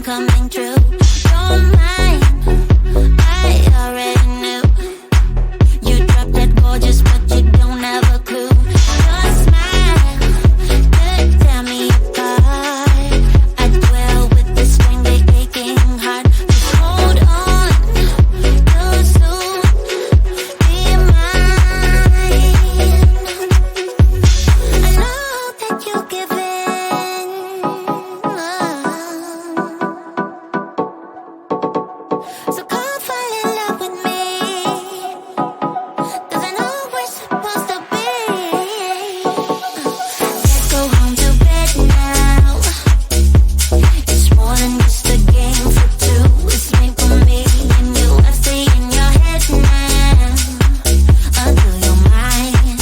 coming true. You're mine, I already knew. You dropped that gorgeous, but you don't have a clue. Your smile could tear me apart. I dwell with this strangely aching heart. Just hold on, you'll soon be mine. I know that you give in. So come fall in love with me, 'cause I know we're supposed to be. Let's go home to bed now. It's more than just a game for two. It's made for me and you. I stay in your head now until you're mine.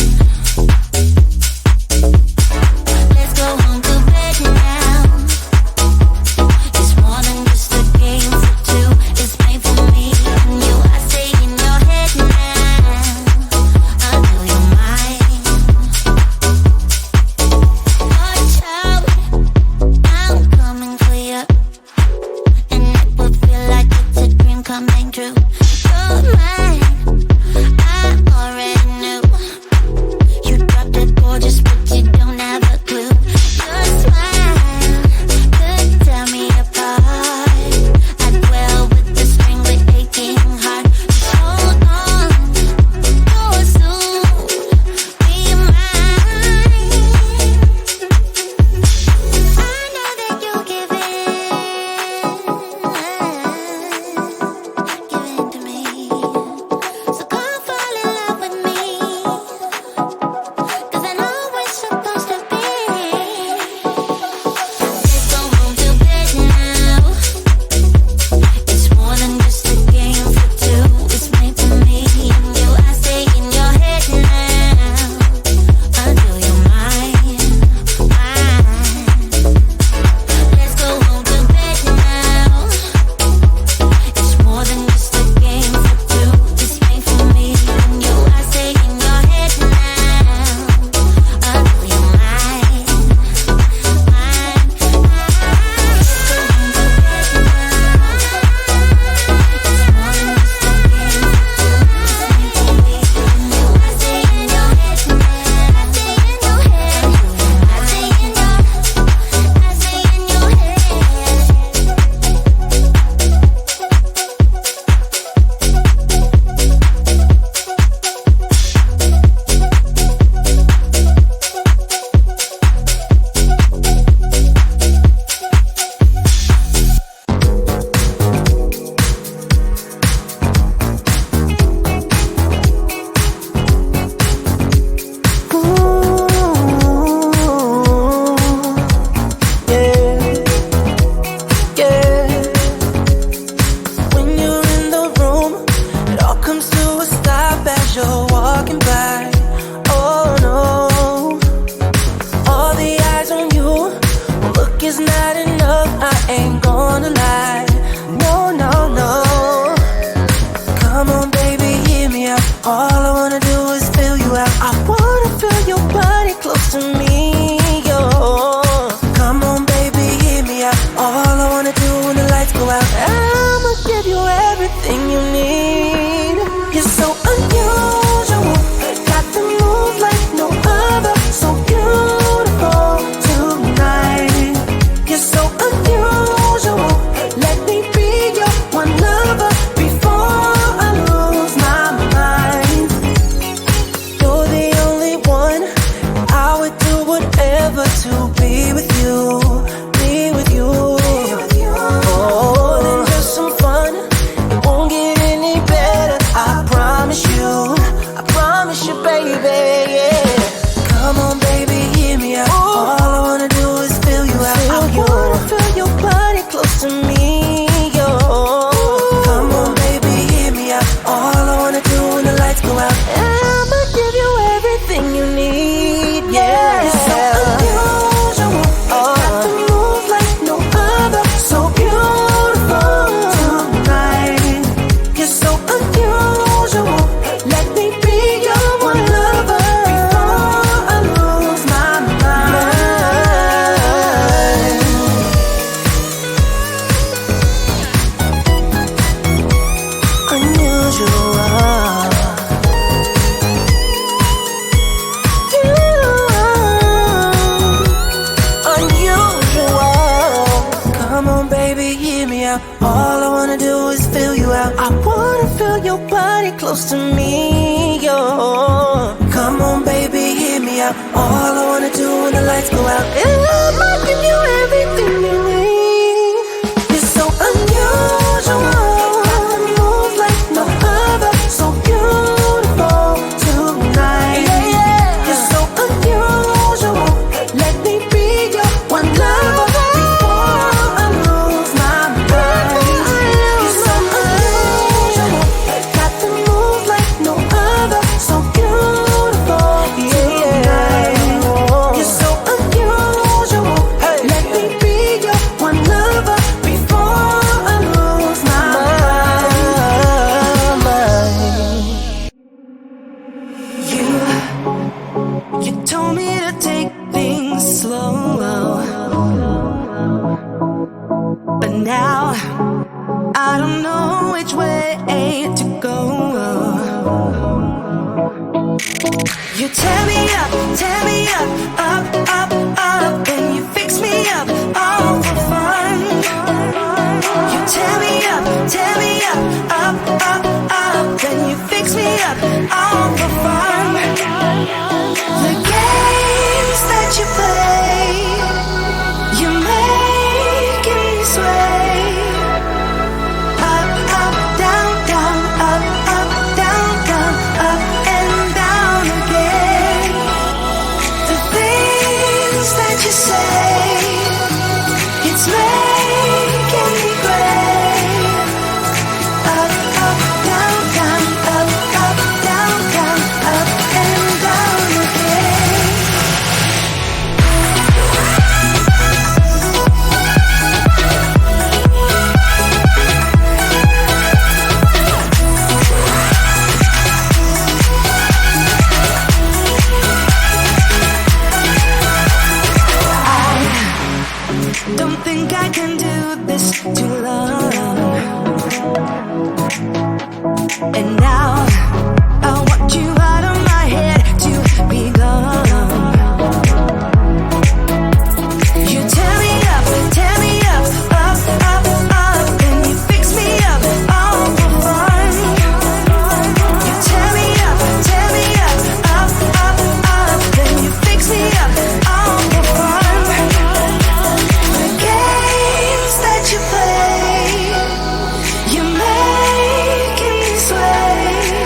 Let's go home to bed now. It's more than just a game for two. It's made for me and you. I stay in your head now until you're mine. Watch out, I'm coming for you, and it will feel like it's a dream coming true. You're mine, I already knew. You dropped it gorgeous, but you don't have a clue. Your smile could tear me apart. I dwell with the strangely aching heart. Just hold on, you'll soon be mine. I know that you'll give in to me. So come fall in love with me, 'cause I know we're supposed to be. Let's go home to bed now. It's more than just a game for two. It's made for me and you. I stay in your head now until you're mine, mine. Let's go home to bed now. It's more than just a game for two. It's made for me and you. I stay in your head now until you're mine, mine, mine. Let's go home to bed now. It's more than just a game for two. It's made for me and you. I stay in your head now. I stay in your head. I stay in your. I stay in your head. When you're in the room, it all comes to a stop as you're walking by. Oh no, all the eyes on you. One look is not enough, I ain't gonna lie. No, no, no. Come on, baby, hear me out. All I wanna do is fill you out. I wanna feel your body close to me, yo. Come on, baby, hear me out. All I wanna do when the lights go out, I'ma give you everything you need. You're so unusual, got the move like no other. So beautiful tonight. You're so unusual. Let me be your one lover before I lose my mind. You're the only one. I would do whatever to be with you. Be with you. More than just some fun. It won't get any better, I promise you. baby, hear me out. All I wanna do is fill you out. I wanna feel your body close to me, yo. Come on, baby, hear me out. All I wanna do when the lights go out is love. I give you everything you need. You're so unusual, move like no other, so beautiful tonight. You're so unusual. Let me be your one lover before I lose my mind. You're so unusual, got the move like no other, so beautiful tonight. You're so unusual. Let me be your one lover before I lose my mind. You told me to take things slow, but now I don't know which way to go. You tear me up, up, up, up, and you fix me up, all for fun. You tear me up, up, up, up, and you fix me up, all for fun. The games that you play, you're making me sway. Up, up, down, down, up, down, down, up and down again. The things that you say, it's making me gray. Up, up, down, down, up, down, down, up and down again. Don't think I can do this too long. And now I want you out of my head to be gone. You tear me up, up, up, up, and you fix me up, all for fun. You tear me up, up, up, up, then you fix me up, all for fun. The games that you play, you're making me sway.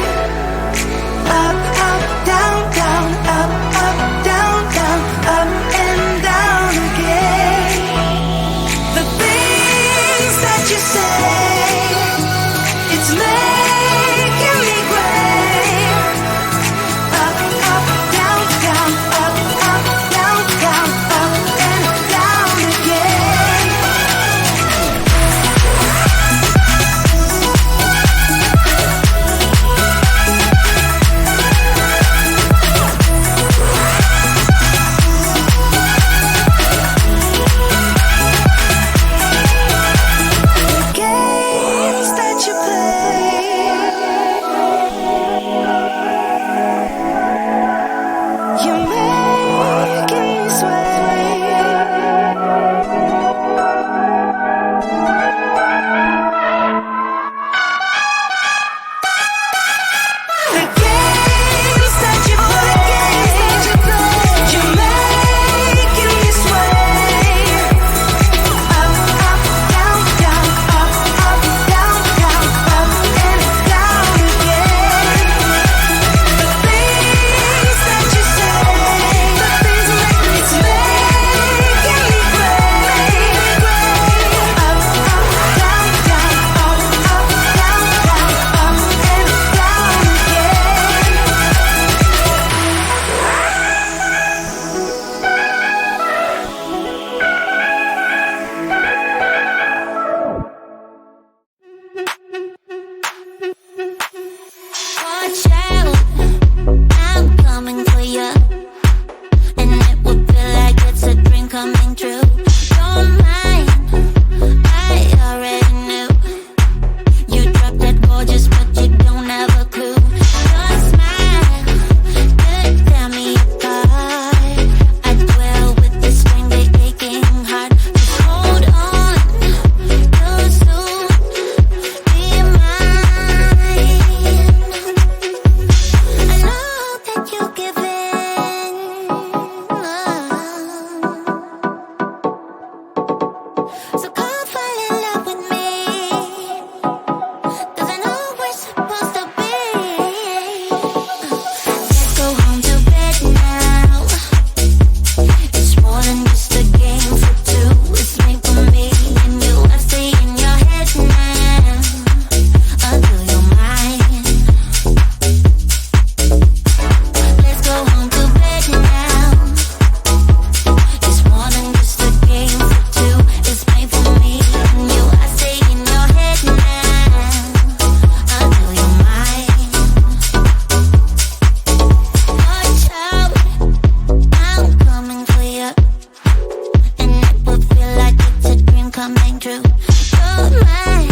You're mine,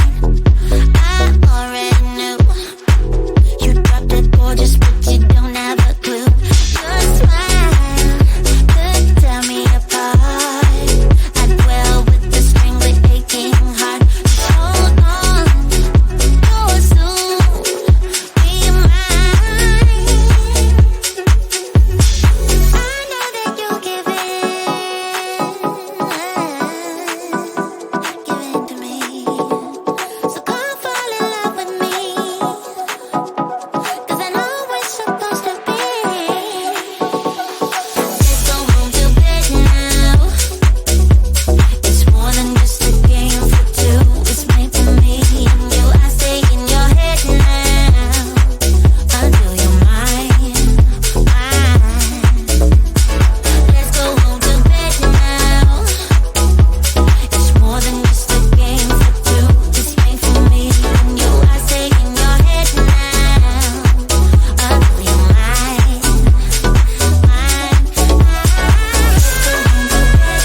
I already knew. You dropped it gorgeous, but you don't have a clue. Your smile could tear me apart. I dwell with the strangely aching heart. Just hold on, you'll soon be mine. I know that you'll give in to me. So come fall in love with me, 'cause I know we're supposed to be. Let's go home to bed now. It's more than just a game for two. It's made for me and you. I stay in your head now until you're mine, mine. Let's go home to bed now. It's more than just a game for two. It's made for me and you. I stay in your head now until you're mine, mine, mine. Let's go home to bed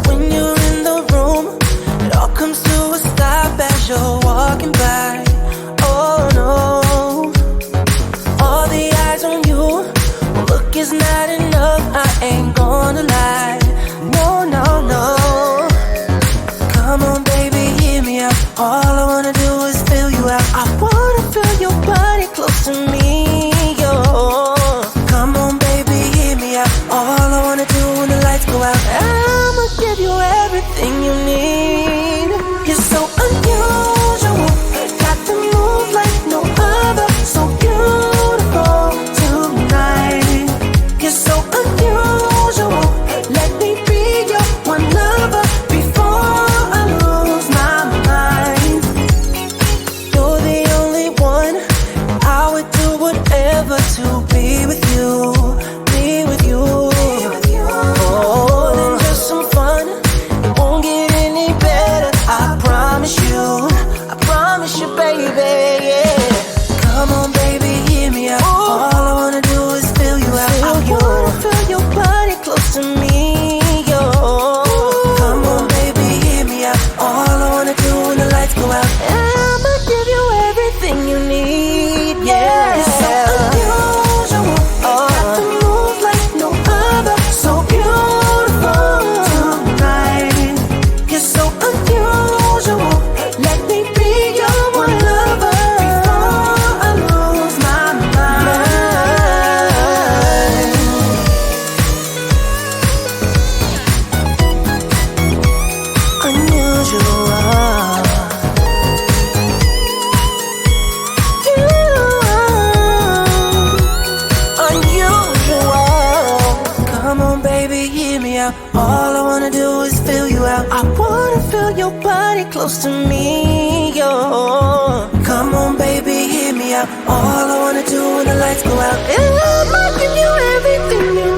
When you're in the room, it all comes to a stop as you're walking by. Oh no, all the eyes on you. Look is not enough, I ain't gonna lie. No, no, no. Come on, baby, hear me out. All I wanna do is feel you out. I wanna feel your body close to me, yo. Come on, baby, hear me out. All I wanna do when the lights go out, I'ma give you everything you need. You're so unusual, got to move like no other. So beautiful tonight. You're so unusual, let me be your one lover before I lose my mind. You're the only one, I would do whatever to be with you, be with you. More than just some fun, it won't get any better. I promise you, baby, yeah. Come on, baby, hear me out. All I wanna do is feel you out. I wanna feel your body close to me, yo. Come on, baby, hear me out. All I wanna do when the lights go out, I'ma give you everything you need, yeah. You're so unusual, got to move like no other. So beautiful tonight. You're so unusual, let me be your one lover before I lose my mind. Unusual. Unusual. Come on, baby, hear me out. All I wanna do is feel you out. I wanna feel your body close to me, yo. Come on, baby, hear me out. All I wanna do when the lights go out, I'ma give you everything you